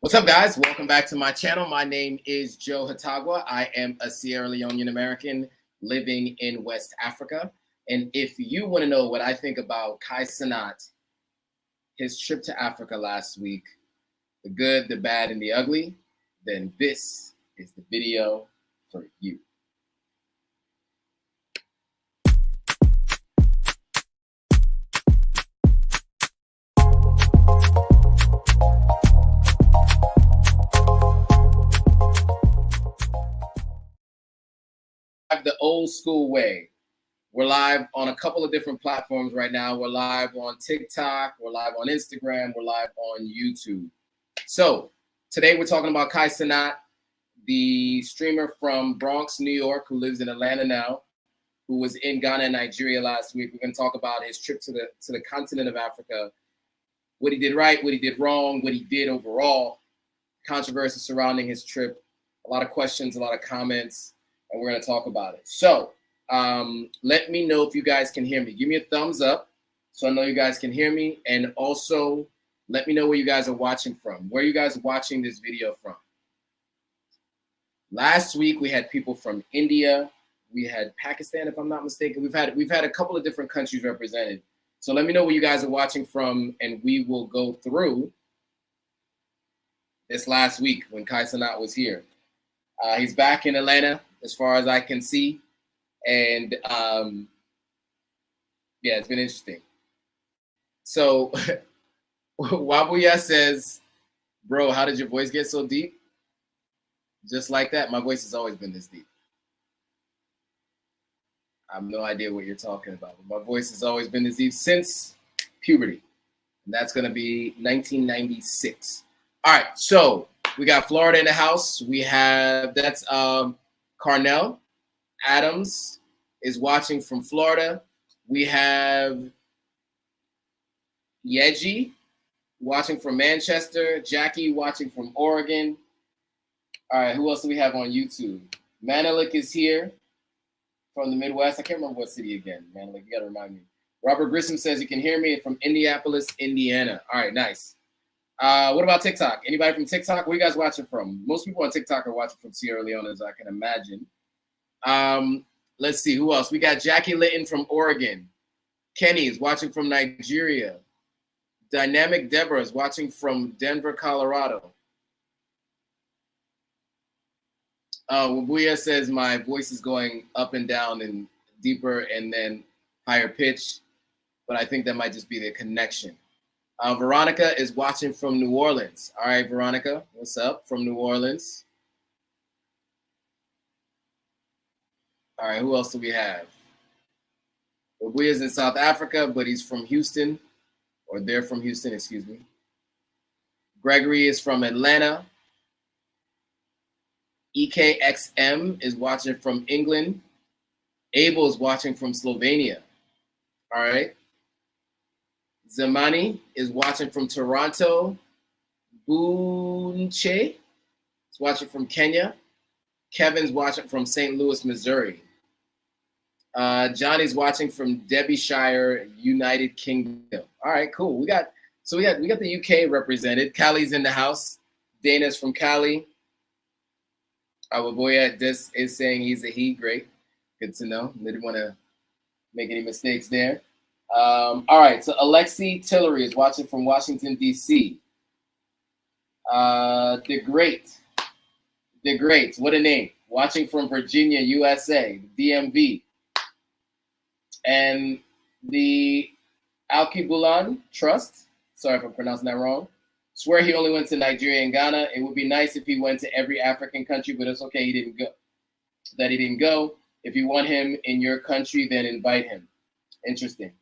What's up, guys? Welcome back to my channel. My name is Joe Hatagwa. I am a Sierra Leonean American living in West Africa. And if you want to know what I think about Kai Cenat, his trip to Africa last week, the good, the bad, and the ugly, then this is the video for you. The old school way. We're live on a couple of different platforms right now. We're live on TikTok, we're live on Instagram, we're live on YouTube. So today we're talking about Kai Cenat, the streamer from Bronx, New York, who lives in Atlanta now, who was in Ghana and Nigeria last week. We're going to talk about his trip to the continent of Africa, what he did right, what he did wrong, what he did overall, controversy surrounding his trip, a lot of questions, a lot of comments, and we're going to talk about it. So let me know if you guys can hear me. Give me a thumbs up so I know you guys can hear me. And also let me know where you guys are watching from. Where are you guys watching this video from? Last week we had people from India. We had Pakistan, if I'm not mistaken. We've had a couple of different countries represented. So let me know where you guys are watching from, and we will go through this last week when Kai Cenat was here. He's back in Atlanta, as far as I can see. And yeah, it's been interesting. So Wabuya says, bro, how did your voice get so deep? Just like that, my voice has always been this deep. I have no idea what you're talking about, but my voice has always been this deep since puberty. And that's going to be 1996. All right, so we got Florida in the house. We have, that's Carnell Adams is watching from Florida. We have Yeji watching from Manchester. Jackie watching from Oregon. All right, who else do we have on YouTube? Manelik is here from the Midwest. I can't remember what city again. Manelik, you got to remind me. Robert Grissom says you can hear me from Indianapolis, Indiana. All right, nice. What about TikTok? Anybody from TikTok? Where are you guys watching from? Most people on TikTok are watching from Sierra Leone, as I can imagine. Let's see, who else? We got Jackie Litton from Oregon. Kenny is watching from Nigeria. Dynamic Deborah is watching from Denver, Colorado. Wabuya says my voice is going up and down and deeper and then higher pitch, but I think that might just be the connection. Veronica is watching from New Orleans. All right, Veronica, what's up from New Orleans? All right, who else do we have? Wabuya is in South Africa, but he's from Houston, or they're from Houston, excuse me. Gregory is from Atlanta. EKXM is watching from England. Abel is watching from Slovenia. All right. Zamani is watching from Toronto. Bunche is watching from Kenya. Kevin's watching from St. Louis, Missouri. Johnny's watching from Derbyshire, United Kingdom. All right, cool. We got the UK represented. Cali's in the house. Dana's from Cali. Wabuya this is saying he's a he. Great. Good to know. Didn't want to make any mistakes there. All right, so Alexi Tillery is watching from Washington, D.C. The Great, what a name. Watching from Virginia, USA, DMV. And the Alkebulan Trust, sorry if I'm pronouncing that wrong, swear he only went to Nigeria and Ghana. It would be nice if he went to every African country, but it's okay he didn't go. If you want him in your country, then invite him. Interesting.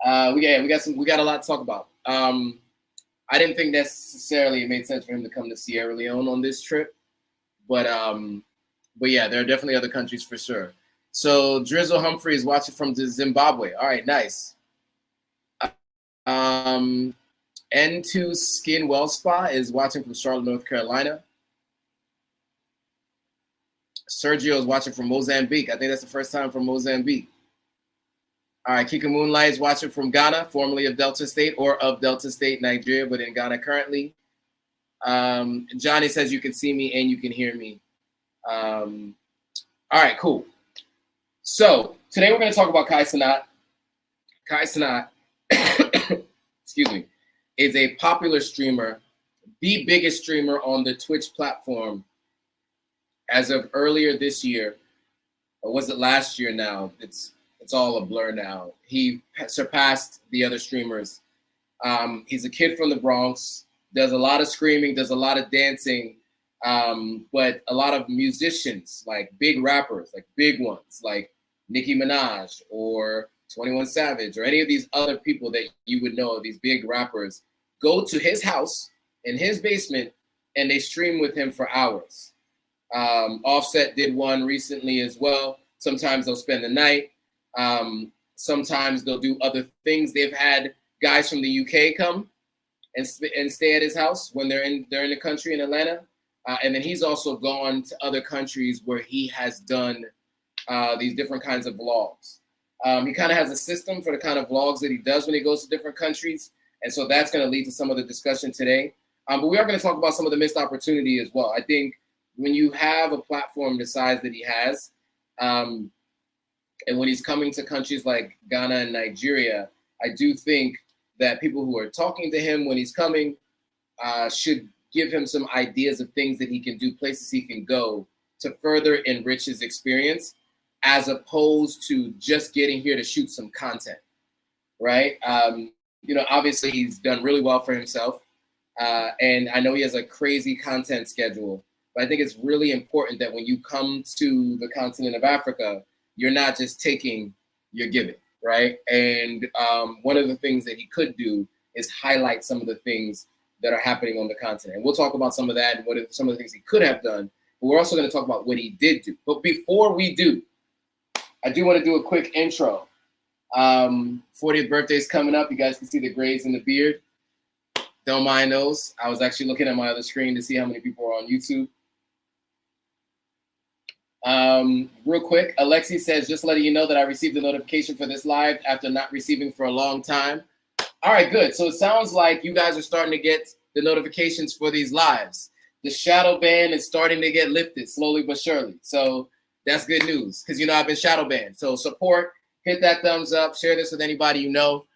We got a lot to talk about. I didn't think necessarily it made sense for him to come to Sierra Leone on this trip, but yeah, there are definitely other countries for sure. So Drizzle Humphrey is watching from Zimbabwe. All right, nice. N2 Skin Well Spa is watching from Charlotte, North Carolina. Sergio is watching from Mozambique. I think that's the first time from Mozambique. All right, Kika Moonlight is watching from Ghana, formerly of Delta State or of Delta State, Nigeria, but in Ghana currently. Johnny says you can see me and you can hear me. All right, cool. So today we're going to talk about Kai Cenat. Kai Cenat, excuse me, is a popular streamer, the biggest streamer on the Twitch platform as of earlier this year, or was it last year now? It's all a blur now. He surpassed the other streamers. He's a kid from the Bronx, does a lot of screaming, does a lot of dancing, but a lot of musicians, like big rappers, like big ones, like Nicki Minaj or 21 Savage or any of these other people that you would know, these big rappers, go to his house in his basement and they stream with him for hours. Offset did one recently as well. Sometimes they'll spend the night. Sometimes they'll do other things. They've had guys from the UK come and stay at his house when they're in the country in Atlanta. And then he's also gone to other countries where he has done these different kinds of vlogs. He kind of has a system for the kind of vlogs that he does when he goes to different countries. And so that's going to lead to some of the discussion today. But we are going to talk about some of the missed opportunity as well. I think when you have a platform the size that he has, and when he's coming to countries like Ghana and Nigeria, I do think that people who are talking to him when he's coming should give him some ideas of things that he can do, places he can go to further enrich his experience, as opposed to just getting here to shoot some content, right? Obviously he's done really well for himself. And I know he has a crazy content schedule, but I think it's really important that when you come to the continent of Africa, you're not just taking, you're giving, right? And one of the things that he could do is highlight some of the things that are happening on the continent. And we'll talk about some of that and what are some of the things he could have done, but we're also going to talk about what he did do. But before we do, I do want to do a quick intro. 40th birthday is coming up. You guys can see the grays in the beard. Don't mind those. I was actually looking at my other screen to see how many people are on YouTube. Real quick, Alexi says, just letting you know that I received a notification for this live after not receiving for a long time. All right, good. So it sounds like you guys are starting to get the notifications for these lives. The shadow ban is starting to get lifted slowly but surely. So that's good news because, I've been shadow banned. So support, hit that thumbs up, share this with anybody you know,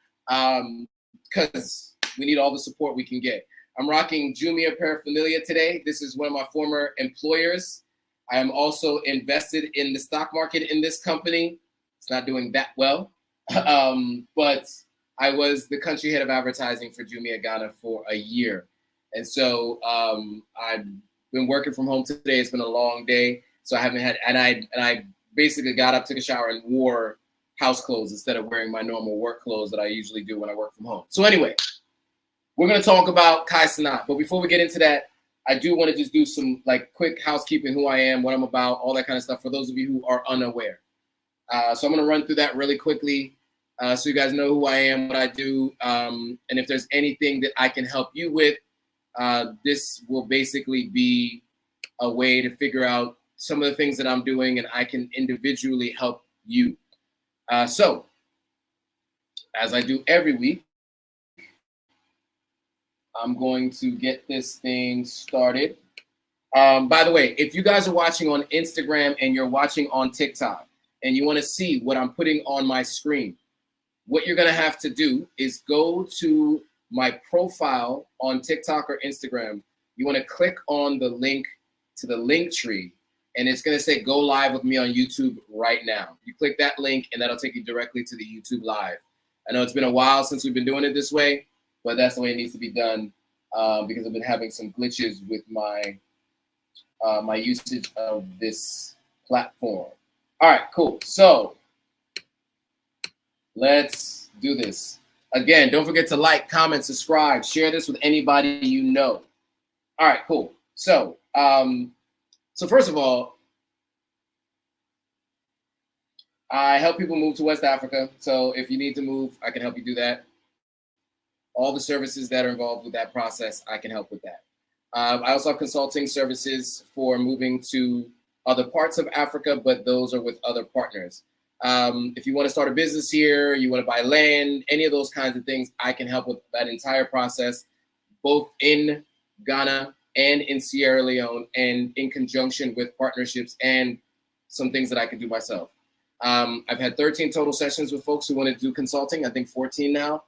because we need all the support we can get. I'm rocking Jumia paraphernalia today. This is one of my former employers. I am also invested in the stock market in this company. It's not doing that well, but I was the country head of advertising for Jumia Ghana for a year. And so I've been working from home today. It's been a long day. So I haven't had, and I basically got up, took a shower, and wore house clothes instead of wearing my normal work clothes that I usually do when I work from home. So anyway, we're going to talk about Kai Cenat. But before we get into that, I do want to just do some quick housekeeping, who I am, what I'm about, all that kind of stuff for those of you who are unaware. So I'm going to run through that really quickly so you guys know who I am, what I do, and if there's anything that I can help you with, this will basically be a way to figure out some of the things that I'm doing and I can individually help you. So, as I do every week, I'm going to get this thing started. By the way, if you guys are watching on Instagram and you're watching on TikTok and you want to see what I'm putting on my screen, what you're going to have to do is go to my profile on TikTok or Instagram. You want to click on the link to the link tree, and it's going to say go live with me on YouTube right now. You click that link, and that'll take you directly to the YouTube live. I know it's been a while since we've been doing it this way, but that's the way it needs to be done because I've been having some glitches with my my usage of this platform. All right, cool. So let's do this. Again, don't forget to like, comment, subscribe, share this with anybody you know. All right, cool. So, so first of all, I help people move to West Africa. So if you need to move, I can help you do that. All the services that are involved with that process, I can help with that. I also have consulting services for moving to other parts of Africa, but those are with other partners. If you want to start a business here, you want to buy land, any of those kinds of things, I can help with that entire process, both in Ghana and in Sierra Leone, and in conjunction with partnerships and some things that I could do myself. I've had 13 total sessions with folks who want to do consulting. I think 14 now.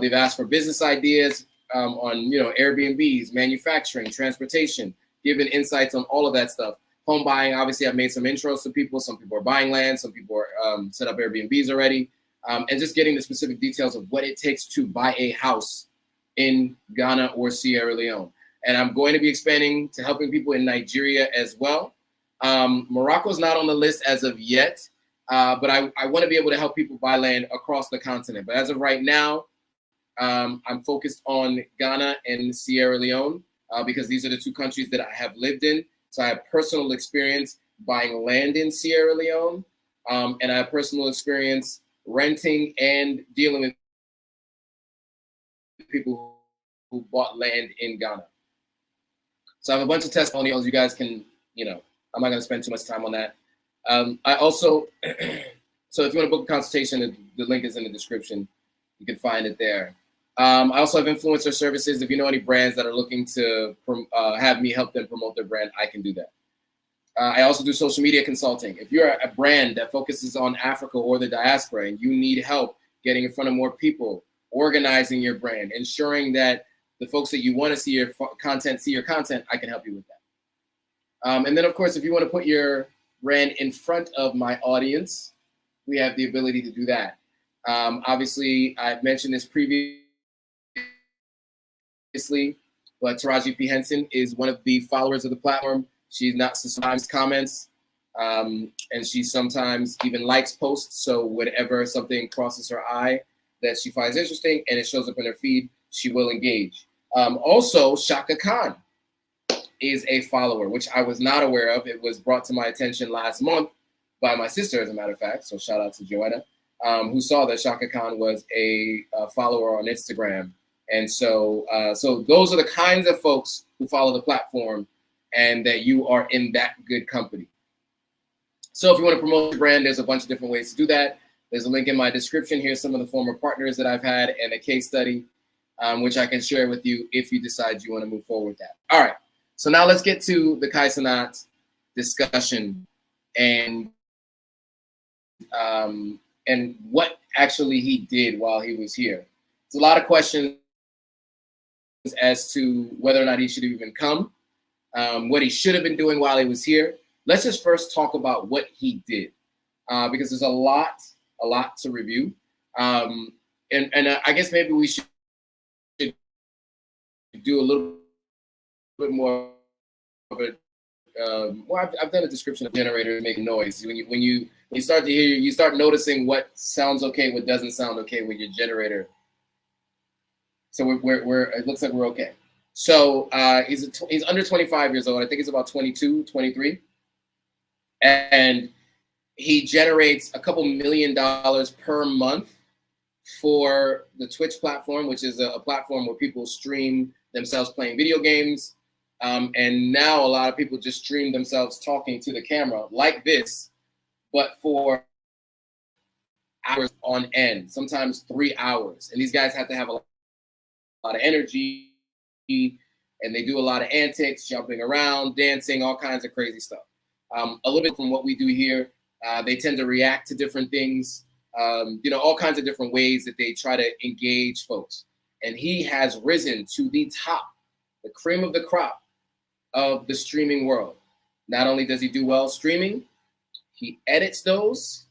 They've asked for business ideas on, Airbnbs, manufacturing, transportation, giving insights on all of that stuff. Home buying, obviously, I've made some intros to people. Some people are buying land. Some people are set up Airbnbs already. And just getting the specific details of what it takes to buy a house in Ghana or Sierra Leone. And I'm going to be expanding to helping people in Nigeria as well. Morocco's not on the list as of yet, but I want to be able to help people buy land across the continent. But as of right now, I'm focused on Ghana and Sierra Leone because these are the two countries that I have lived in. So I have personal experience buying land in Sierra Leone, and I have personal experience renting and dealing with people who bought land in Ghana. So I have a bunch of testimonials. You guys can, I'm not going to spend too much time on that. I also, so if you want to book a consultation, the link is in the description. You can find it there. I also have influencer services. If you know any brands that are looking to have me help them promote their brand, I can do that. I also do social media consulting. If you're a brand that focuses on Africa or the diaspora and you need help getting in front of more people, organizing your brand, ensuring that the folks that you want to see your content, I can help you with that. And then, of course, if you want to put your brand in front of my audience, we have the ability to do that. Obviously, I've mentioned this previously, but Taraji P. Henson is one of the followers of the platform. She's not sometimes comments, and she sometimes even likes posts. So whenever something crosses her eye that she finds interesting and it shows up in her feed, she will engage. Also, Shaka Khan is a follower, which I was not aware of. It was brought to my attention last month by my sister, as a matter of fact. So shout out to Joanna, who saw that Shaka Khan was a follower on Instagram. And so those are the kinds of folks who follow the platform and that you are in that good company. So if you want to promote your brand, there's a bunch of different ways to do that. There's a link in my description. Here's some of the former partners that I've had and a case study, which I can share with you if you decide you want to move forward with that. All right. So now let's get to the Kai Cenat discussion and what actually he did while he was here. There's a lot of questions as to whether or not he should have even come, what he should have been doing while he was here. Let's just first talk about what he did, because there's a lot to review. And I guess maybe we should do a little bit more of a, well, I've done a description of generators making noise. When you start to hear, you start noticing what sounds okay, what doesn't sound okay with your generator. So it looks like we're okay. So he's under 25 years old. I think he's about 22, 23. And he generates a couple $1 million per month for the Twitch platform, which is a platform where people stream themselves playing video games. And now a lot of people just stream themselves talking to the camera like this, but for hours on end, sometimes 3 hours. And these guys have to have a lot of energy, and they do a lot of antics, jumping around, dancing, all kinds of crazy stuff. A little bit from what we do here, they tend to react to different things, all kinds of different ways that they try to engage folks. And he has risen to the top, the cream of the crop of the streaming world. Not only does he do well streaming, he edits those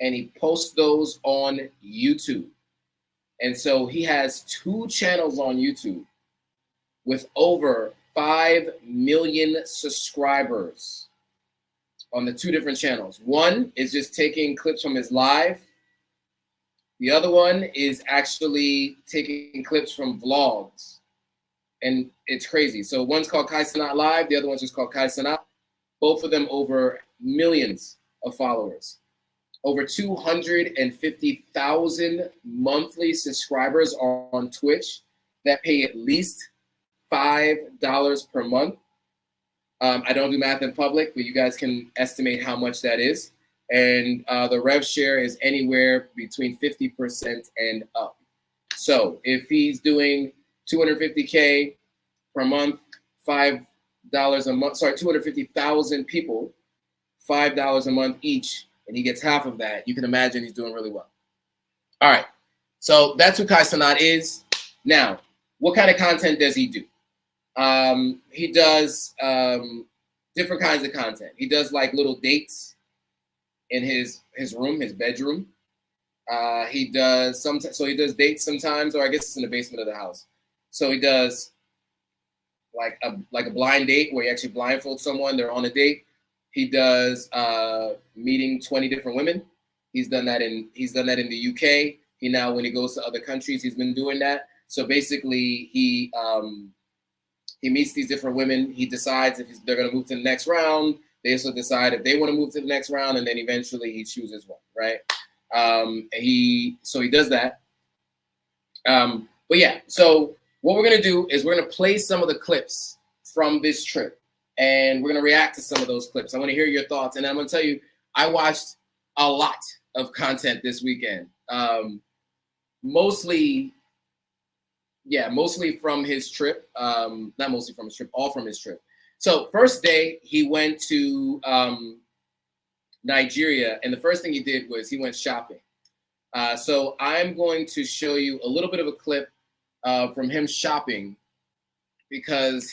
and he posts those on YouTube. And so he has 2 channels on YouTube with over 5 million subscribers on the 2 different channels. One is just taking clips from his live. The other one is actually taking clips from vlogs. And it's crazy. So one's called Kai Cenat Live. The other one's just called Kai Cenat. Both of them over millions of followers. Over 250,000 monthly subscribers are on Twitch that pay at least $5 per month. I don't do math in public, but you guys can estimate how much that is. And the rev share is anywhere between 50% and up. So if he's doing 250K per month, $5 a month. Sorry, 250,000 people, $5 a month each, and he gets half of that. You can imagine he's doing really well. All right, so that's who Kai Cenat is. Now, what kind of content does he do? He does different kinds of content. He does like little dates in his room, his bedroom. He does sometimes, so he does dates sometimes, or I guess it's in the basement of the house. So he does like a blind date where he actually blindfolds someone. They're on a date. He does meeting 20 different women. He's done that in the UK. He now, when he goes to other countries, he's been doing that. So basically, he meets these different women. He decides if they're going to move to the next round. They also decide if they want to move to the next round, and then eventually he chooses one, right? He does that. But yeah, so what we're going to do is we're going to play some of the clips from this trip, and we're going to react to some of those clips. I want to hear your thoughts, and I'm going to tell you, I watched a lot of content this weekend. Mostly from his trip. Not mostly from his trip, all from his trip. So first day, he went to Nigeria, and the first thing he did was he went shopping. So I'm going to show you a little bit of a clip from him shopping, because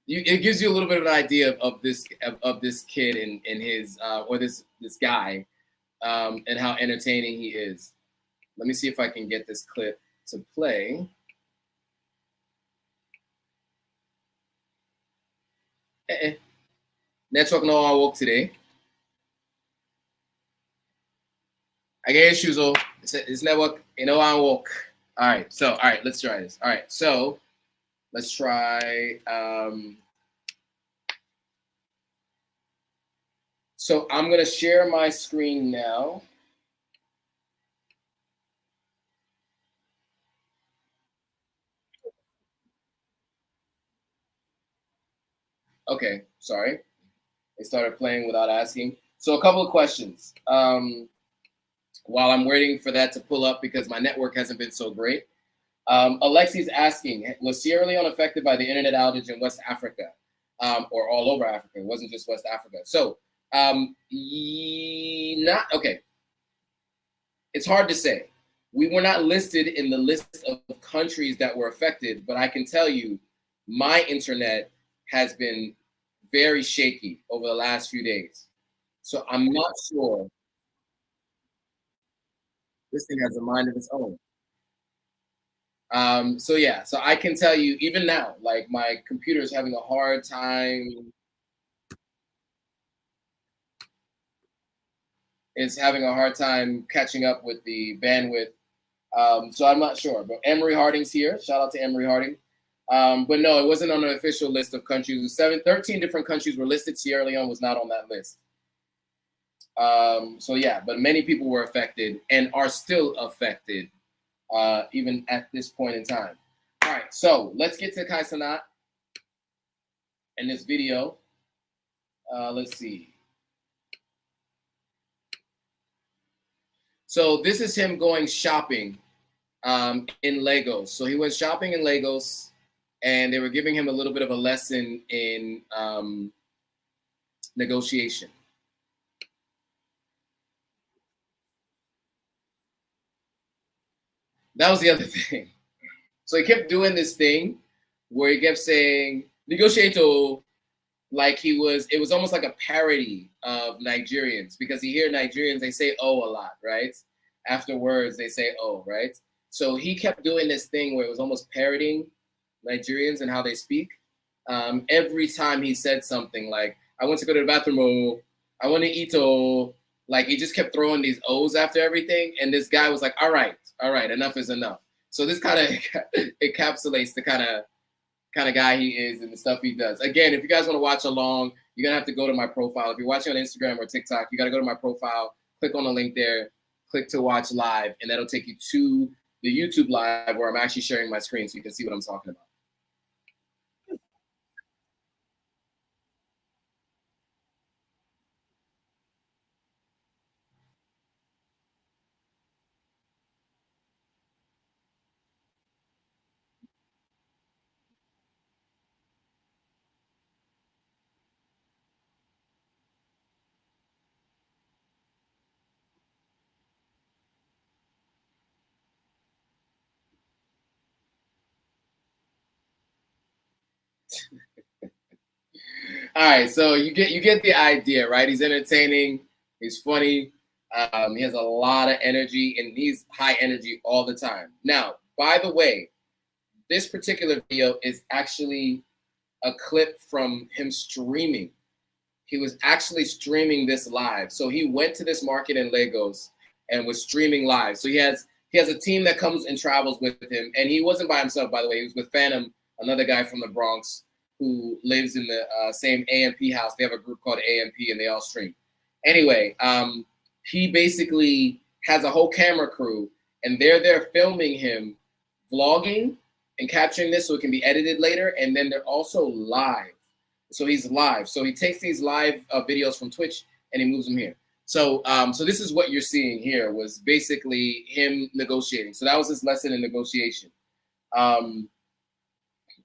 it gives you a little bit of an idea of this kid and his or this guy and how entertaining he is. Let me see if I can get this clip to play. Network no one work today. I get issues, oh. It's network, you know, I work. All right, let's try this. All right, so let's try. So I'm gonna share my screen now. Okay, sorry. They started playing without asking. So a couple of questions. While I'm waiting for that to pull up, because my network hasn't been so great. Alexi's asking, was Sierra Leone affected by the internet outage in West Africa, or all over Africa? It wasn't just West Africa. So, not okay. It's hard to say. We were not listed in the list of countries that were affected, but I can tell you, my internet has been very shaky over the last few days. So I'm not sure. This thing has a mind of its own. So yeah, so I can tell you even now, like my computer is having a hard time. It's having a hard time catching up with the bandwidth. So I'm not sure. But Emery Harding's here. Shout out to Emery Harding. But no, it wasn't on an official list of countries. 13 different countries were listed. Sierra Leone was not on that list. So yeah, but many people were affected and are still affected, even at this point in time. All right, so let's get to Kai Cenat in this video. Let's see. So this is him going shopping in Lagos. So he went shopping in Lagos, and they were giving him a little bit of a lesson in negotiation. That was the other thing. So he kept doing this thing where he kept saying negotiato, like it was almost like a parody of Nigerians, because you hear Nigerians, they say oh a lot, right? After words, they say oh, right? So he kept doing this thing where it was almost parodying Nigerians and how they speak. Every time he said something like, I want to go to the bathroom, oh, I want to eat, oh, like he just kept throwing these O's after everything. And this guy was like, all right, enough is enough. So this kind of encapsulates the kind of guy he is and the stuff he does. Again, if you guys want to watch along, you're going to have to go to my profile. If you're watching on Instagram or TikTok, you got to go to my profile, click on the link there, click to watch live, and that'll take you to the YouTube live where I'm actually sharing my screen so you can see what I'm talking about. All right, so you get the idea, right? He's entertaining, he's funny, he has a lot of energy, and he's high energy all the time. Now, by the way, this particular video is actually a clip from him streaming. He was actually streaming this live. So he went to this market in Lagos and was streaming live. So he has a team that comes and travels with him, and he wasn't by himself, by the way. He was with Phantom, another guy from the Bronx who lives in the same AMP house. They have a group called AMP, and they all stream. Anyway, he basically has a whole camera crew, and they're there filming him, vlogging and capturing this so it can be edited later. And then they're also live. So he's live. So he takes these live videos from Twitch and he moves them here. So so this is what you're seeing here was basically him negotiating. So that was his lesson in negotiation,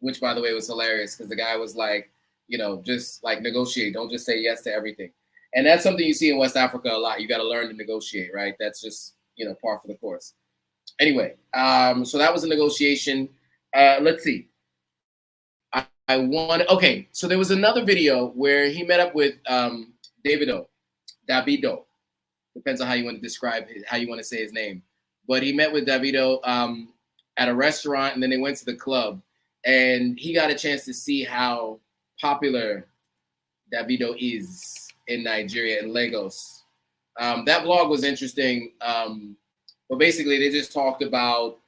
which, by the way, was hilarious because the guy was like, you know, just like negotiate. Don't just say yes to everything. And that's something you see in West Africa a lot. You got to learn to negotiate, right? That's just, you know, par for the course. Anyway, so that was a negotiation. Let's see. I want. Okay, so there was another video where he met up with Davido. Depends on how you want to describe it, how you want to say his name. But he met with Davido at a restaurant, and then they went to the club, and he got a chance to see how popular Davido is in Nigeria, in Lagos. That vlog was interesting, but basically they just talked about,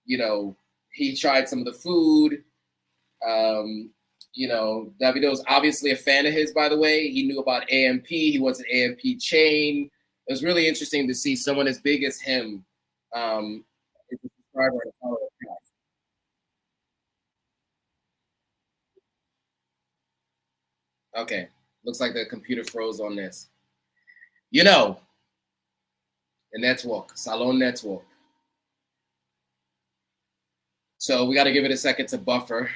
you know, he tried some of the food. You know, Davido's obviously a fan of his, by the way. He knew about AMP. He wants an AMP chain. It was really interesting to see someone as big as him is a subscriber and a follower. Okay, looks like the computer froze on this. You know, the network, Salon network. So we got to give it a second to buffer.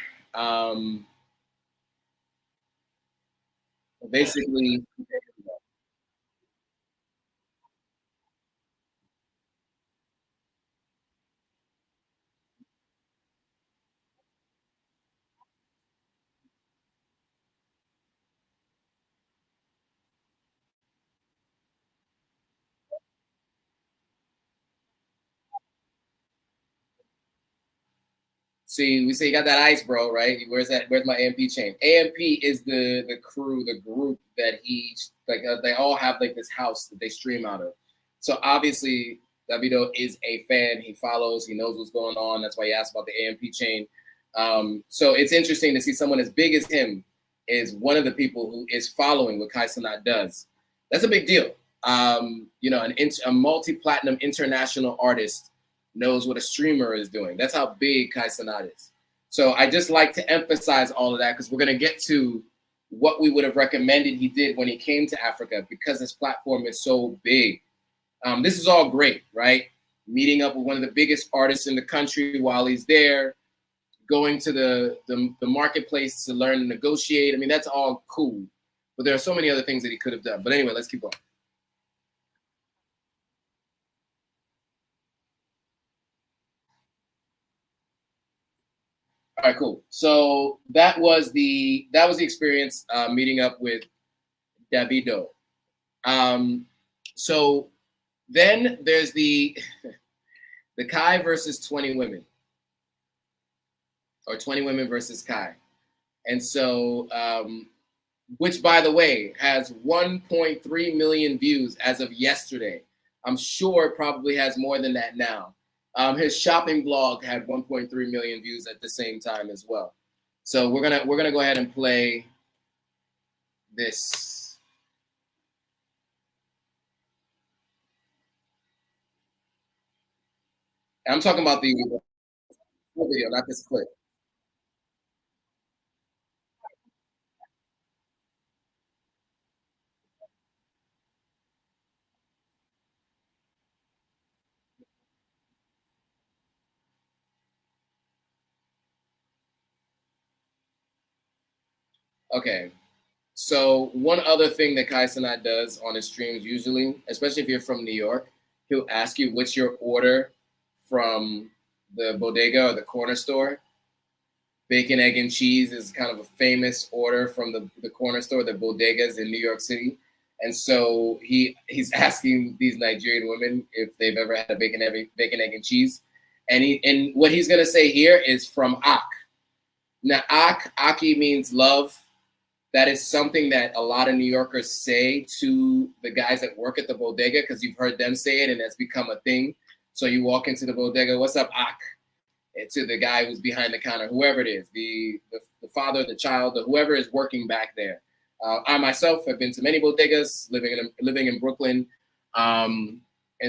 Basically, see, we say you got that ice, bro, right? Where's that? Where's my AMP chain? AMP is the crew, the group that he like. They all have like this house that they stream out of. So obviously, Davido is a fan. He follows. He knows what's going on. That's why he asked about the AMP chain. So it's interesting to see someone as big as him is one of the people who is following what Kai Cenat does. That's a big deal. You know, a multi-platinum international artist knows what a streamer is doing. That's how big Kai Cenat is. So I just like to emphasize all of that because we're going to get to what we would have recommended he did when he came to Africa because his platform is so big. This is all great, right? Meeting up with one of the biggest artists in the country while he's there, going to the marketplace to learn to negotiate. I mean, that's all cool. But there are so many other things that he could have done. But anyway, let's keep going. All right, cool. So that was the experience meeting up with Davido. So then there's the Kai versus 20 women, or 20 women versus Kai, and so which, by the way, has 1.3 million views as of yesterday. I'm sure it probably has more than that now. His shopping blog had 1.3 million views at the same time as well. So we're gonna go ahead and play this. I'm talking about the video, not this clip. Okay. So one other thing that Kai Cenat does on his streams usually, especially if you're from New York, he'll ask you what's your order from the bodega or the corner store. bacon, egg, and cheese is kind of a famous order from the corner store, the bodegas in New York City. And so he's asking these Nigerian women if they've ever had a bacon, egg, and cheese. And what he's gonna say here is from Ak. Now, Aki means love. That is something that a lot of New Yorkers say to the guys that work at the bodega, because you've heard them say it and it's become a thing. So you walk into the bodega, what's up, Ak? And to the guy who's behind the counter, whoever it is, the father, the child, whoever is working back there. I myself have been to many bodegas, living in Brooklyn. And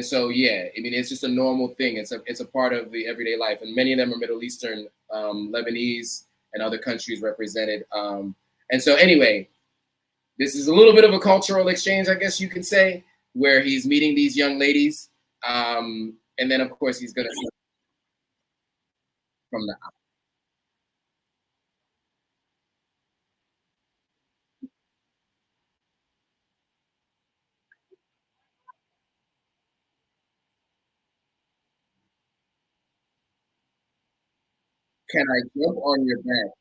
so, yeah, I mean, it's just a normal thing. It's a part of the everyday life. And many of them are Middle Eastern, Lebanese, and other countries represented. And so anyway, this is a little bit of a cultural exchange, I guess you could say, where he's meeting these young ladies. And then, of course, he's going to from the. Can I jump on your back?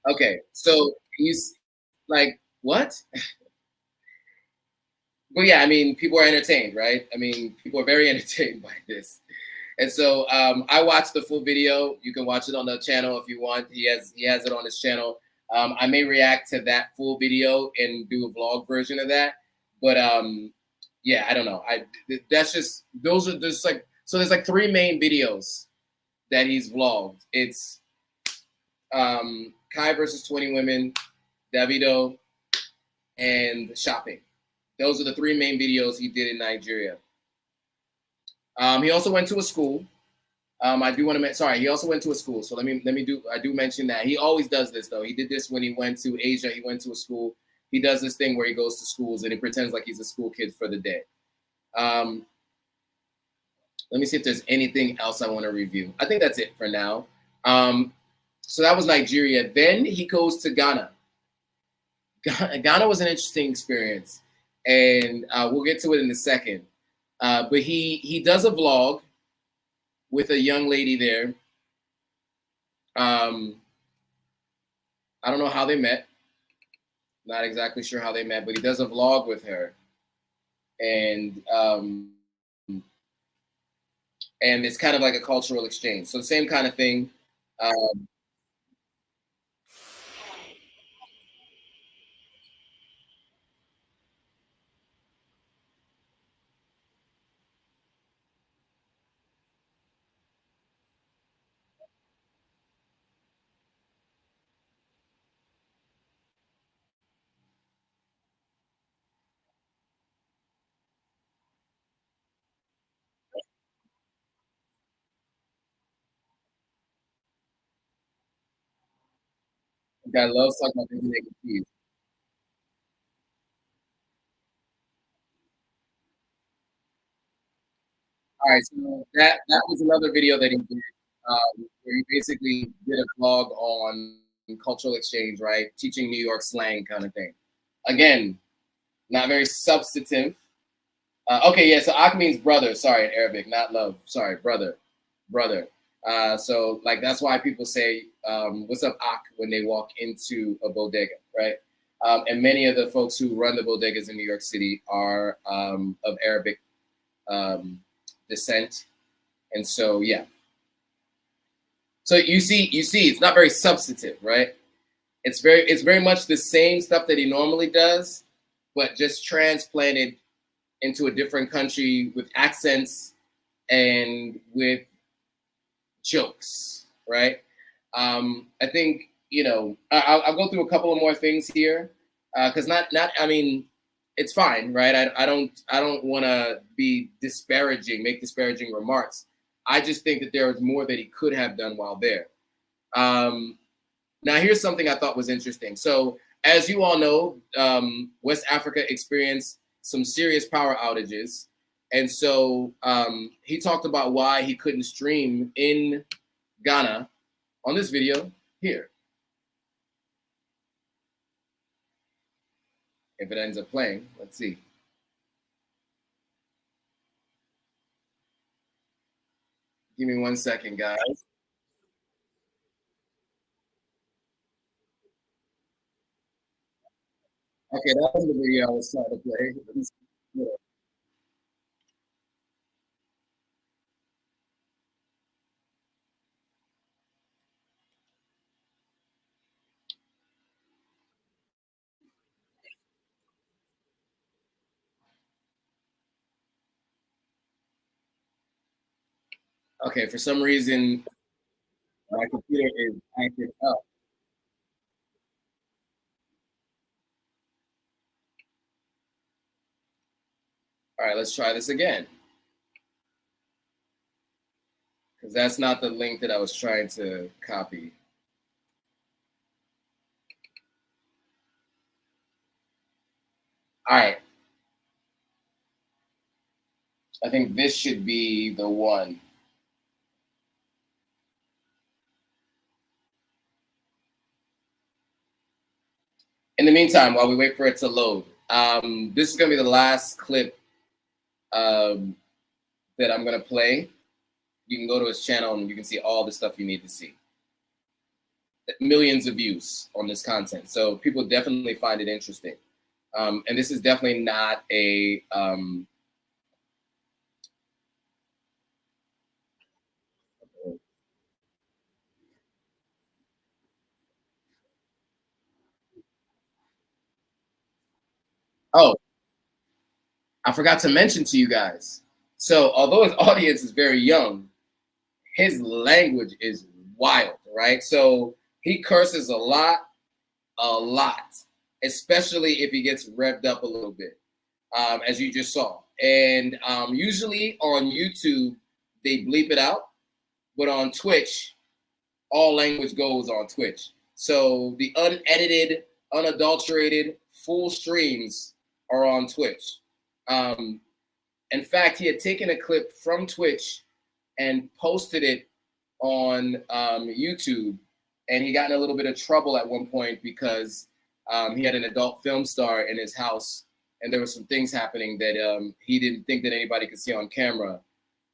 Okay, so he's like, what? Well, yeah, I mean, people are entertained, right? I mean, people are very entertained by this. And so I watched the full video. You can watch it on the channel if you want. He has it on his channel. I may react to that full video and do a vlog version of that. But yeah, I don't know. That's just those are just like so. There's like three main videos that he's vlogged. It's Kai versus 20 women, Davido, and shopping. Those are the three main videos he did in Nigeria. He also went to a school. I do want to sorry, he also went to a school. So let me do I do mention that. He always does this though. He did this when he went to Asia. He went to a school. He does this thing where he goes to schools and he pretends like he's a school kid for the day. Let me see if there's anything else I want to review. I think that's it for now. So that was Nigeria. Then he goes to Ghana. Ghana was an interesting experience, and we'll get to it in a second. But he does a vlog with a young lady there. I don't know how they met. Not exactly sure how they met, but he does a vlog with her, and it's kind of like a cultural exchange. So the same kind of thing. I love talking about things they confused. All right, so that was another video that he did, where he basically did a vlog on cultural exchange, right? Teaching New York slang kind of thing. Again, not very substantive. Okay, yeah, so Ak means brother, sorry, in Arabic, not love. Sorry, brother, brother. So like that's why people say, what's up, Ak, when they walk into a bodega, right? And many of the folks who run the bodegas in New York City are of Arabic descent. And so, yeah. So you see, it's not very substantive, right? It's very much the same stuff that he normally does, but just transplanted into a different country with accents and with jokes, right? I think I'll go through a couple of more things here because I mean, it's fine, right? I don't want to be make disparaging remarks. I just think that there was more that he could have done while there. Now, here's something I thought was interesting. So, as you all know, West Africa experienced some serious power outages. And so he talked about why he couldn't stream in Ghana on this video here. if it ends up playing. Let's see. Give me 1 second, guys. Okay, that was the video I was trying to play. Okay, for some reason, my computer is acting up. All right, let's try this again. Because that's not the link that I was trying to copy. All right. I think this should be the one. In the meantime, while we wait for it to load, this is going to be the last clip that I'm going to play. You can go to his channel and you can see all the stuff you need to see. Millions of views on this content. So people definitely find it interesting. And this is definitely not a... Oh, I forgot to mention to you guys. So although his audience is very young, his language is wild, right? So he curses a lot, especially if he gets revved up a little bit, as you just saw. And usually on YouTube, they bleep it out, but on Twitch, all language goes on Twitch. So the unedited, unadulterated, full streams are on Twitch. In fact, he had taken a clip from Twitch and posted it on YouTube, and he got in a little bit of trouble at one point because he had an adult film star in his house, and there were some things happening that he didn't think that anybody could see on camera,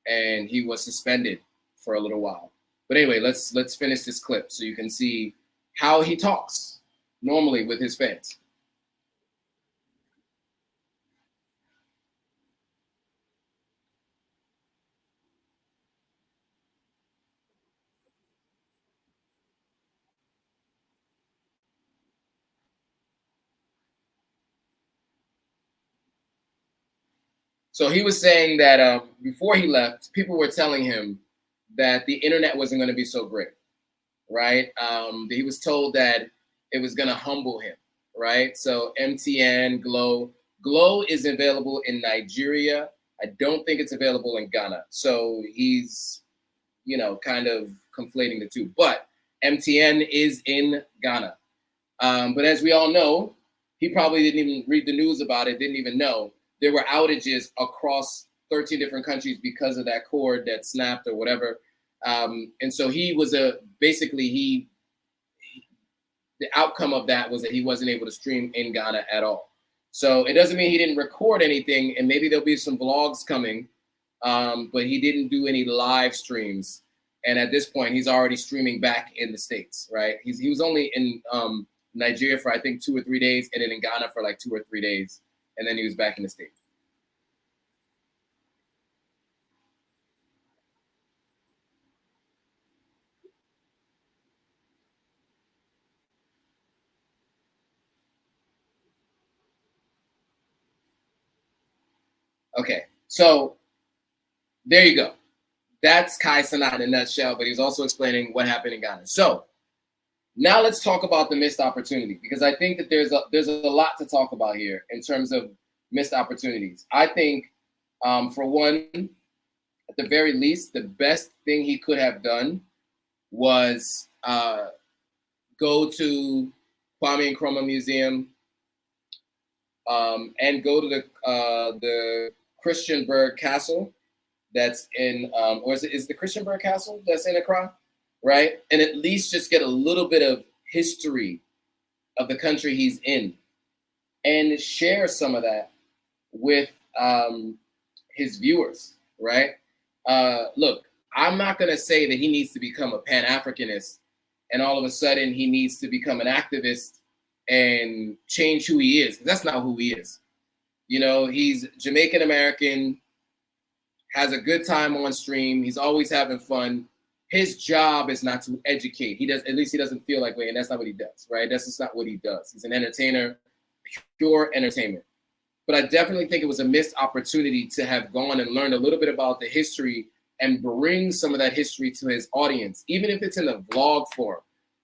and he was suspended for a little while. But anyway, let's finish this clip so you can see how he talks normally with his fans. So he was saying that before he left, people were telling him that the internet wasn't going to be so great, right? He was told that it was going to humble him, right? So MTN, Glow is available in Nigeria. I don't think it's available in Ghana. So he's, kind of conflating the two. But MTN is in Ghana. But as we all know, he probably didn't even read the news about it, didn't even know. There were outages across 13 different countries because of that cord that snapped or whatever. And so he was the outcome of that was that he wasn't able to stream in Ghana at all. So it doesn't mean he didn't record anything, and maybe there'll be some vlogs coming, but he didn't do any live streams. And at this point, he's already streaming back in the States, right? He was only in Nigeria for, I think, 2 or 3 days, and then in Ghana for like 2 or 3 days. And then he was back in the States. Okay, so there you go. That's Kai Cenat in a nutshell, but he was also explaining what happened in Ghana. So now let's talk about the missed opportunity, because I think that there's a lot to talk about here in terms of missed opportunities. I think, for one, at the very least, the best thing he could have done was go to Kwame Nkrumah Museum and go to the Christiansburg Castle that's in, or is the Christiansburg Castle that's in Accra, right? And at least just get a little bit of history of the country he's in, and share some of that with his viewers, right? Look, I'm not going to say that he needs to become a Pan-Africanist and all of a sudden he needs to become an activist and change who he is. That's not who he is. You know, he's Jamaican American, has a good time on stream. He's always having fun. His job is not to educate. He does, at least he doesn't feel like, and that's not what he does, right? That's just not what he does. He's an entertainer, pure entertainment. But I definitely think it was a missed opportunity to have gone and learned a little bit about the history and bring some of that history to his audience, even if it's in a vlog form.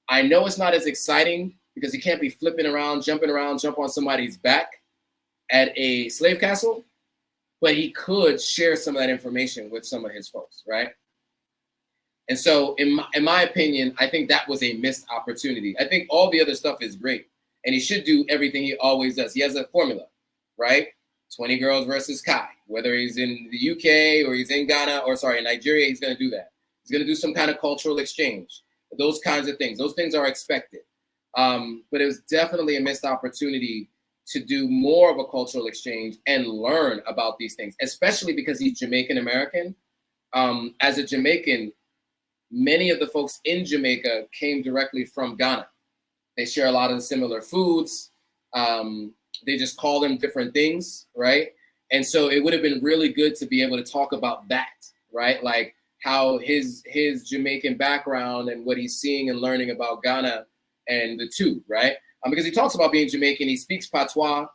I know it's not as exciting because he can't be flipping around, jump on somebody's back at a slave castle, but he could share some of that information with some of his folks, right? And so in my opinion, I think that was a missed opportunity. I think all the other stuff is great, and he should do everything he always does. He has a formula, right? 20 girls versus Kai. Whether he's in the UK or he's in Ghana, or sorry, in Nigeria, he's going to do that. He's going to do some kind of cultural exchange. Those kinds of things. Those things are expected. But it was definitely a missed opportunity to do more of a cultural exchange and learn about these things, especially because he's Jamaican American. As a Jamaican, many of the folks in Jamaica came directly from Ghana. They share a lot of the similar foods. They just call them different things, right? And so it would have been really good to be able to talk about that, right? Like how his Jamaican background and what he's seeing and learning about Ghana and the two, right? Because he talks about being Jamaican, he speaks patois.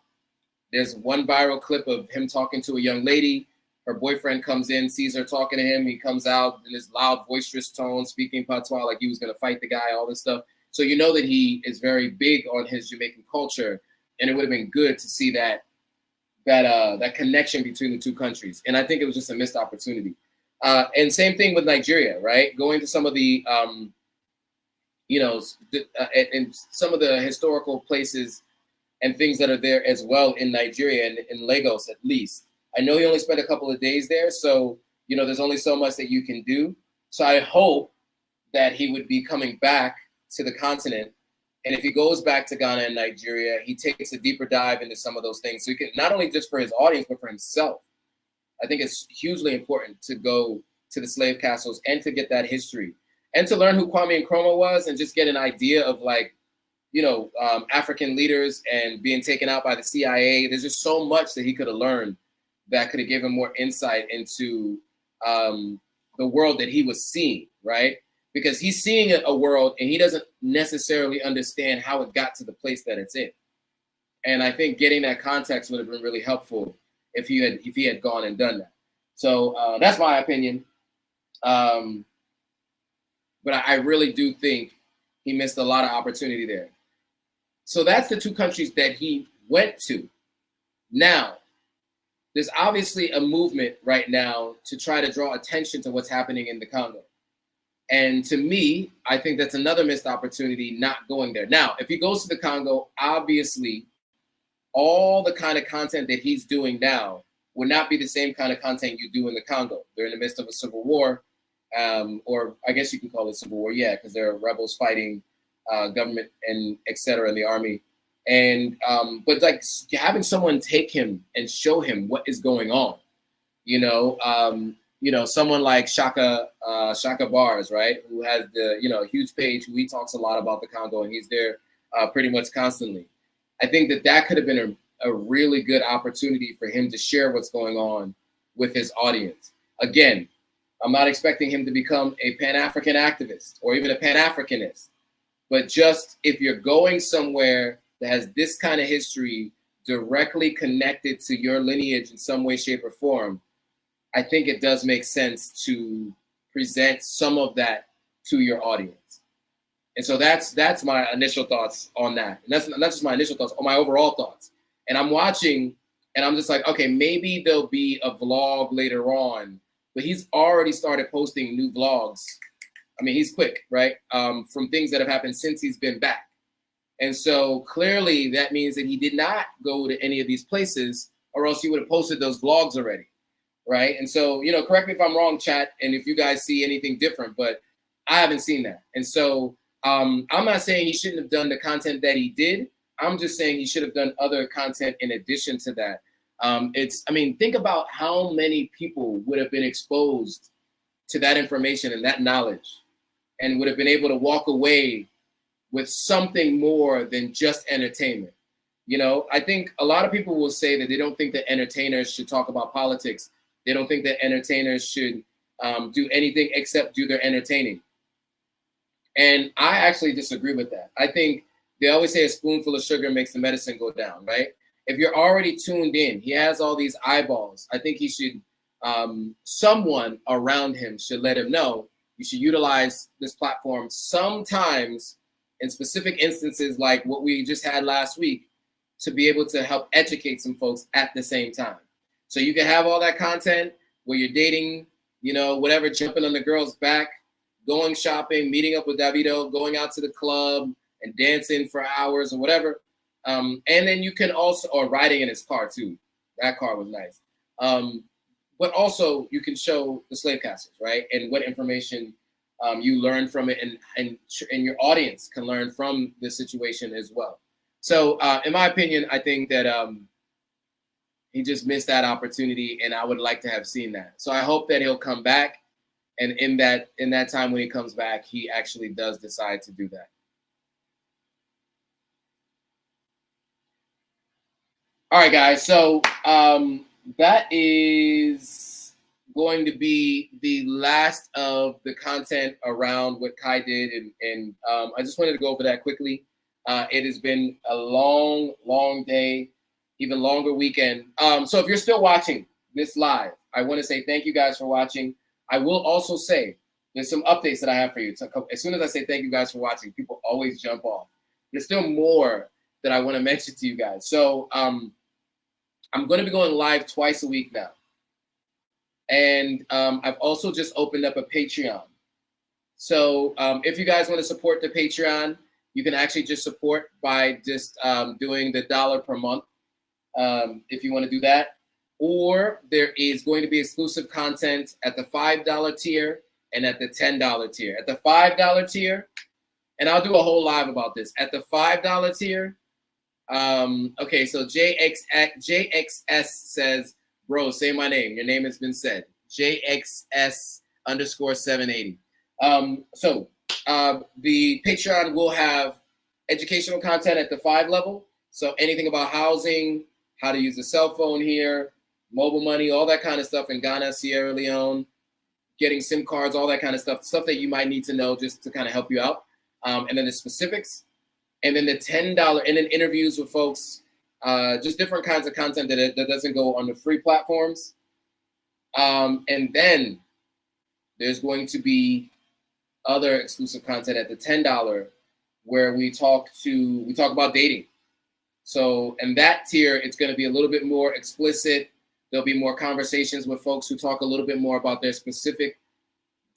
There's one viral clip of him talking to a young lady. Her boyfriend comes in, sees her talking to him. He comes out in this loud, boisterous tone, speaking patois like he was going to fight the guy, all this stuff. So you know that he is very big on his Jamaican culture, and it would have been good to see that connection between the two countries. And I think it was just a missed opportunity. And same thing with Nigeria, right? Going to some of the and some of the historical places and things that are there as well in Nigeria and in Lagos, at least. I know he only spent a couple of days there, so, you know, there's only so much that you can do. So I hope that he would be coming back to the continent. And if he goes back to Ghana and Nigeria, he takes a deeper dive into some of those things. So he can, not only just for his audience, but for himself. I think it's hugely important to go to the slave castles and to get that history and to learn who Kwame Nkrumah was and just get an idea of, like, you know, African leaders and being taken out by the CIA. There's just so much that he could have learned that could have given him more insight into the world that he was seeing, right? Because he's seeing a world and he doesn't necessarily understand how it got to the place that it's in. And I think getting that context would have been really helpful if he had gone and done that. So that's my opinion. But I really do think he missed a lot of opportunity there. So that's the two countries that he went to. Now, there's obviously a movement right now to try to draw attention to what's happening in the Congo. And to me, I think that's another missed opportunity not going there. Now, if he goes to the Congo, obviously, all the kind of content that he's doing now would not be the same kind of content you do in the Congo. They're in the midst of a civil war, or I guess you can call it civil war, yeah, because there are rebels fighting government and et cetera in the army. And but like having someone take him and show him what is going on, someone like Shaka Bars, right, who has the huge page, who he talks a lot about the Congo, and he's there pretty much constantly. I think that could have been a really good opportunity for him to share what's going on with his audience. Again, I'm not expecting him to become a Pan-African activist or even a Pan-Africanist, but just if you're going somewhere that has this kind of history directly connected to your lineage in some way, shape, or form, I think it does make sense to present some of that to your audience. And so that's my initial thoughts on that. And that's not just my initial thoughts, or my overall thoughts. And I'm watching, and I'm just like, okay, maybe there'll be a vlog later on, but he's already started posting new vlogs. I mean, he's quick, right? From things that have happened since he's been back. And so clearly that means that he did not go to any of these places, or else he would have posted those vlogs already, right? And so, correct me if I'm wrong, chat, and if you guys see anything different, but I haven't seen that. And so I'm not saying he shouldn't have done the content that he did. I'm just saying he should have done other content in addition to that. I mean, think about how many people would have been exposed to that information and that knowledge and would have been able to walk away with something more than just entertainment. You know, I think a lot of people will say that they don't think that entertainers should talk about politics. They don't think that entertainers should do anything except do their entertaining. And I actually disagree with that. I think they always say a spoonful of sugar makes the medicine go down, right? If you're already tuned in, he has all these eyeballs. I think he should, someone around him should let him know you should utilize this platform sometimes in specific instances like what we just had last week to be able to help educate some folks at the same time. So you can have all that content where you're dating, you know, whatever, jumping on the girl's back, going shopping, meeting up with Davido, going out to the club and dancing for hours or whatever. And then you can also, or riding in his car too. That car was nice. But also you can show the slave castles, right? And what information you learn from it, and your audience can learn from the situation as well. So in my opinion, I think that he just missed that opportunity, and I would like to have seen that. So I hope that he'll come back, and in that time when he comes back, he actually does decide to do that. All right, guys. So that is going to be the last of the content around what Kai did, and I just wanted to go over that quickly. It has been a long, long day, even longer weekend. So if you're still watching this live, I want to say thank you guys for watching. I will also say there's some updates that I have for you. So as soon as I say thank you guys for watching, people always jump off. There's still more that I want to mention to you guys. So I'm going to be going live twice a week now. And I've also just opened up a Patreon. So if you guys want to support the Patreon, you can actually just support by just doing the $1 per month if you want to do that. Or there is going to be exclusive content at the $5 tier and at the $10 tier. At the $5 tier, and I'll do a whole live about this. At the $5 tier, okay, so JXS says, bro, say my name. Your name has been said. JXS_780. So the Patreon will have educational content at the 5 level. So anything about housing, how to use the cell phone here, mobile money, all that kind of stuff in Ghana, Sierra Leone, getting SIM cards, all that kind of stuff that you might need to know just to kind of help you out. And then the specifics. And then the $10, and then interviews with folks, just different kinds of content that doesn't go on the free platforms. And then there's going to be other exclusive content at the $10 where we talk about dating. So in that tier, it's going to be a little bit more explicit. There'll be more conversations with folks who talk a little bit more about their specific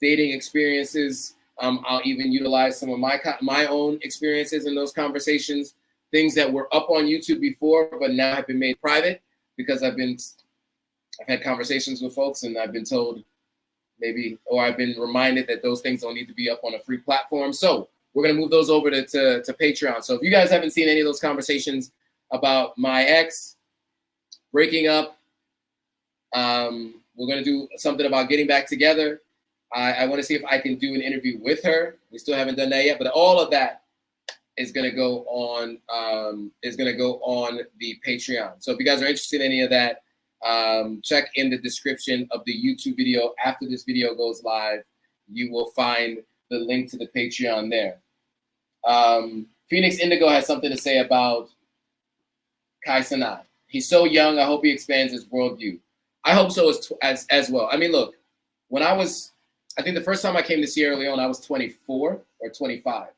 dating experiences. I'll even utilize some of my own experiences in those conversations, things that were up on YouTube before, but now have been made private because I've had conversations with folks and I've been told I've been reminded that those things don't need to be up on a free platform. So we're going to move those over to Patreon. So if you guys haven't seen any of those conversations about my ex breaking up, we're going to do something about getting back together. I want to see if I can do an interview with her. We still haven't done that yet, but all of that is going to go on the Patreon. So if you guys are interested in any of that, check in the description of the YouTube video. After this video goes live, you will find the link to the Patreon there. Phoenix Indigo has something to say about Kai Cenat. He's so young. I hope he expands his worldview. I hope so as well. I mean, look, I think the first time I came to Sierra Leone, I was 24 or 25.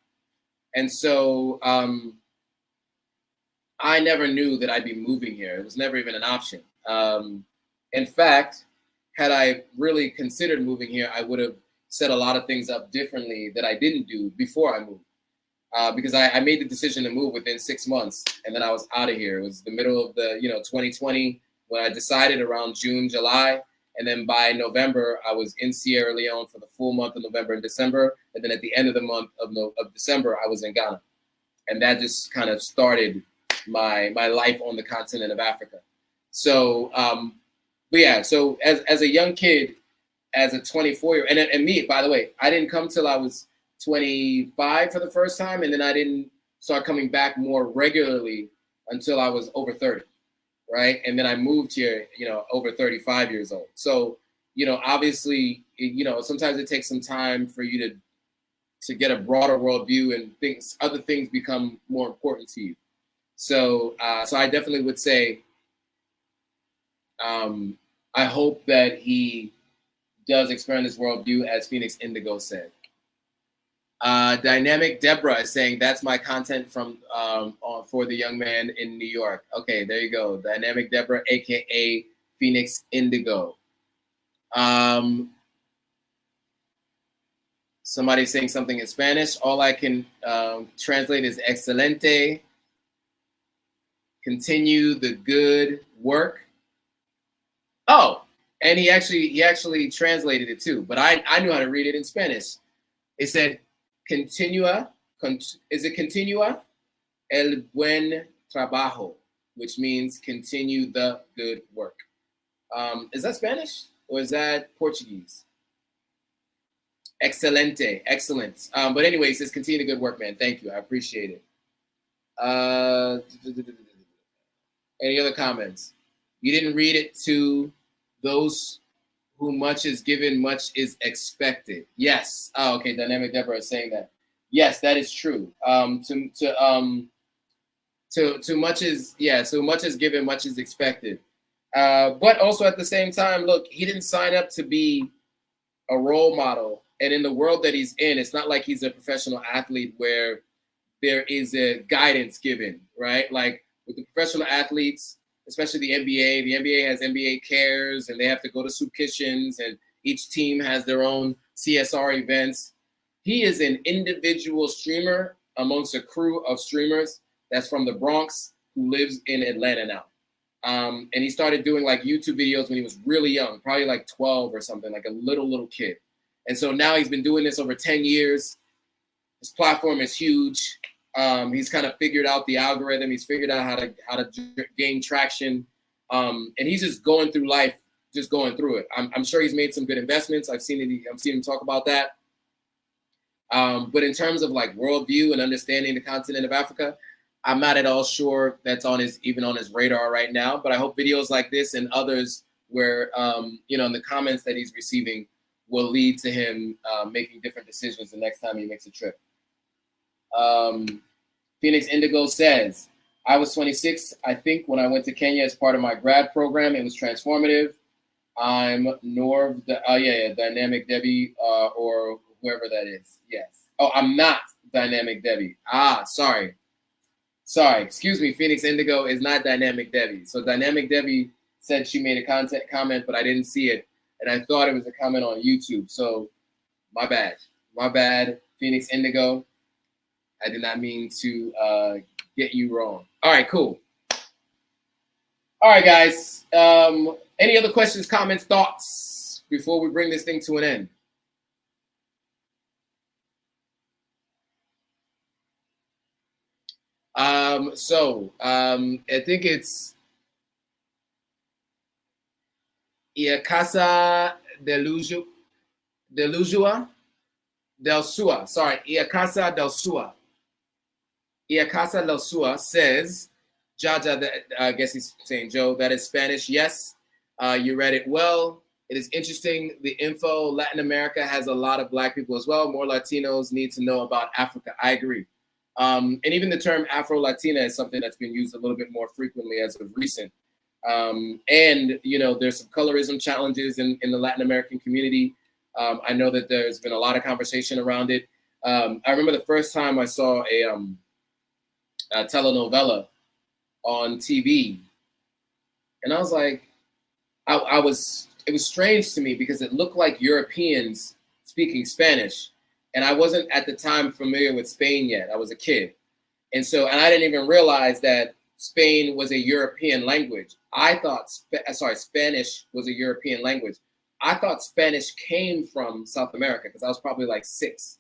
And so I never knew that I'd be moving here. It was never even an option. In fact, had I really considered moving here, I would have set a lot of things up differently that I didn't do before I moved. Because I made the decision to move within 6 months, and then I was out of here. It was the middle of the 2020 when I decided, around June, July. And then by November, I was in Sierra Leone for the full month of November and December. And then at the end of the month of December, I was in Ghana. And that just kind of started my life on the continent of Africa. So, but yeah, so as a young kid, as a 24-year-old, and me, by the way, I didn't come till I was 25 for the first time, and then I didn't start coming back more regularly until I was over 30, right? And then I moved here, over 35 years old. So, obviously, sometimes it takes some time for you to get a broader worldview, and other things become more important to you. So, so I definitely would say, I hope that he does expand his worldview, as Phoenix Indigo said. Dynamic Deborah is saying that's my content from for the young man in New York. Okay, there you go. Dynamic Deborah, aka Phoenix Indigo. Somebody saying something in Spanish. All I can translate is excelente. Continue the good work. Oh, and he actually translated it too, but I knew how to read it in Spanish. It said, continua, is it continua el buen trabajo, which means continue the good work. Is that Spanish or is that Portuguese? Excelente, excellent. But anyway, it says continue the good work, man. Thank you, I appreciate it. Any other comments? You didn't read it to those who much is given, much is expected. Yes. Oh, okay. Dynamic Deborah is saying that. Yes, that is true. To much is, yeah. So much is given, much is expected. But also at the same time, look, he didn't sign up to be a role model. And in the world that he's in, it's not like he's a professional athlete where there is a guidance given, right? Like with the professional athletes, especially the NBA has NBA Cares, and they have to go to soup kitchens, and each team has their own CSR events. He is an individual streamer amongst a crew of streamers that's from the Bronx who lives in Atlanta now. And he started doing like YouTube videos when he was really young, probably like 12 or something, like a little kid. And so now he's been doing this over 10 years. His platform is huge. He's kind of figured out the algorithm. He's figured out how to gain traction. And he's just going through life, just going through it. I'm sure he's made some good investments. I've seen him talk about that. But in terms of like worldview and understanding the continent of Africa, I'm not at all sure that's even on his radar right now. But I hope videos like this and others where, in the comments that he's receiving will lead to him making different decisions the next time he makes a trip. Phoenix Indigo says, I was 26, I think, when I went to Kenya as part of my grad program. It was transformative. I'm Norv, Dynamic Debbie, or whoever that is. Yes. Oh, I'm not Dynamic Debbie. Sorry. Excuse me. Phoenix Indigo is not Dynamic Debbie. So Dynamic Debbie said she made a comment, but I didn't see it. And I thought it was a comment on YouTube. So my bad, Phoenix Indigo. I did not mean to get you wrong. All right, cool. All right, guys. Any other questions, comments, thoughts before we bring this thing to an end? I think it's Iacasa del Sua. Sorry, Iacasa del Sua. Iacasa del Sua says, Jaja, I guess he's saying Joe, that is Spanish. Yes, you read it well. It is interesting. The info, Latin America has a lot of Black people as well. More Latinos need to know about Africa. I agree. And even the term Afro-Latina is something that's been used a little bit more frequently as of recent. And, there's some colorism challenges in the Latin American community. I know that there's been a lot of conversation around it. I remember the first time I saw a telenovela on TV, and I was like, it was strange to me because it looked like Europeans speaking Spanish, and I wasn't at the time familiar with Spain yet. I was a kid, and I didn't even realize that Spain was a European language. I thought Spanish was a European language. I thought Spanish came from South America because I was probably like 6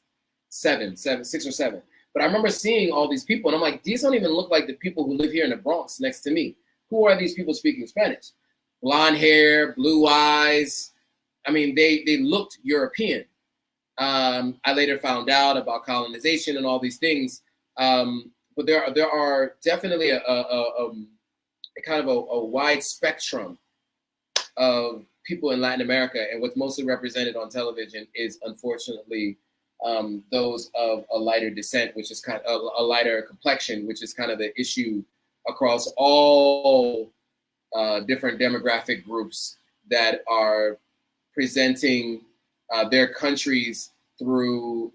or 7. But But I remember seeing all these people, and I'm like, these don't even look like the people who live here in the Bronx next to me. Who are these people speaking Spanish? Blonde hair, blue eyes. I mean, they looked European. I later found out about colonization and all these things. But there are definitely a kind of a wide spectrum of people in Latin America, and what's mostly represented on television is unfortunately those of a lighter descent, which is kind of a lighter complexion, which is kind of the issue across all different demographic groups that are presenting their countries through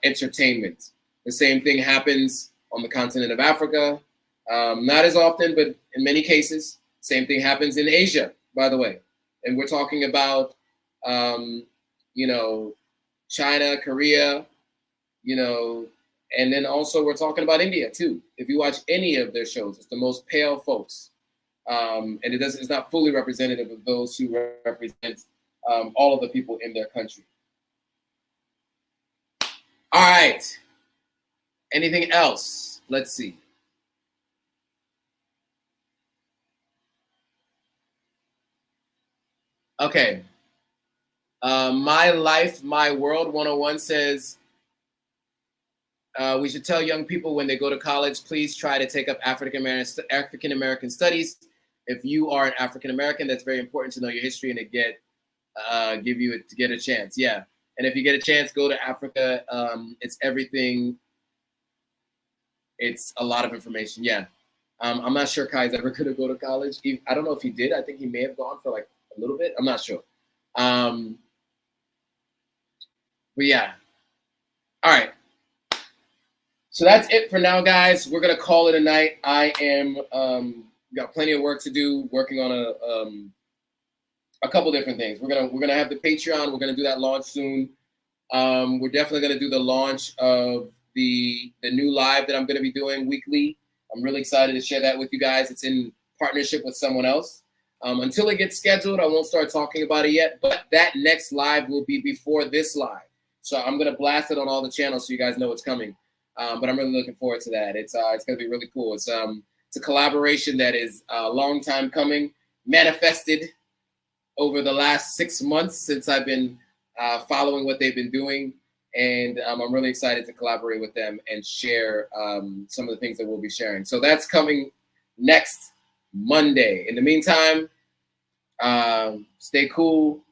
entertainment. The same thing happens on the continent of Africa, not as often, but in many cases. Same thing happens in Asia, by the way. And we're talking about, you know, China, Korea, you know, and then also we're talking about India too. If you watch any of their shows, it's the most pale folks. And it's not fully representative of those who represent all of the people in their country. All right. Anything else? Let's see. Okay. My Life, My World 101 says, we should tell young people when they go to college, please try to take up African American studies. If you are an African American, that's very important to know your history and to get a chance. Yeah. And if you get a chance, go to Africa. It's everything. It's a lot of information. Yeah. I'm not sure Kai's ever going to go to college. I don't know if he did. I think he may have gone for like a little bit. I'm not sure. But yeah. All right. So that's it for now, guys. We're going to call it a night. I am got plenty of work to do, working on a couple different things. We're gonna have the Patreon. We're gonna do that launch soon. We're definitely gonna do the launch of the new live that I'm gonna be doing weekly. I'm really excited to share that with you guys. It's in partnership with someone else. Until it gets scheduled, I won't start talking about it yet. But that next live will be before this live, so I'm gonna blast it on all the channels so you guys know it's coming. But I'm really looking forward to that. It's gonna be really cool. It's a collaboration that is a long time coming, manifested over the last 6 months since I've been following what they've been doing. And I'm really excited to collaborate with them and share some of the things that we'll be sharing. So that's coming next Monday. In the meantime, stay cool,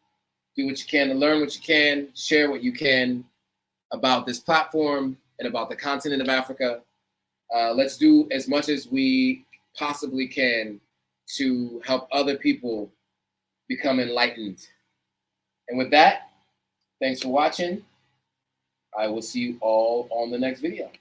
do what you can to learn what you can, share what you can about this platform and about the continent of Africa. Let's do as much as we possibly can to help other people become enlightened. And with that, thanks for watching. I will see you all on the next video.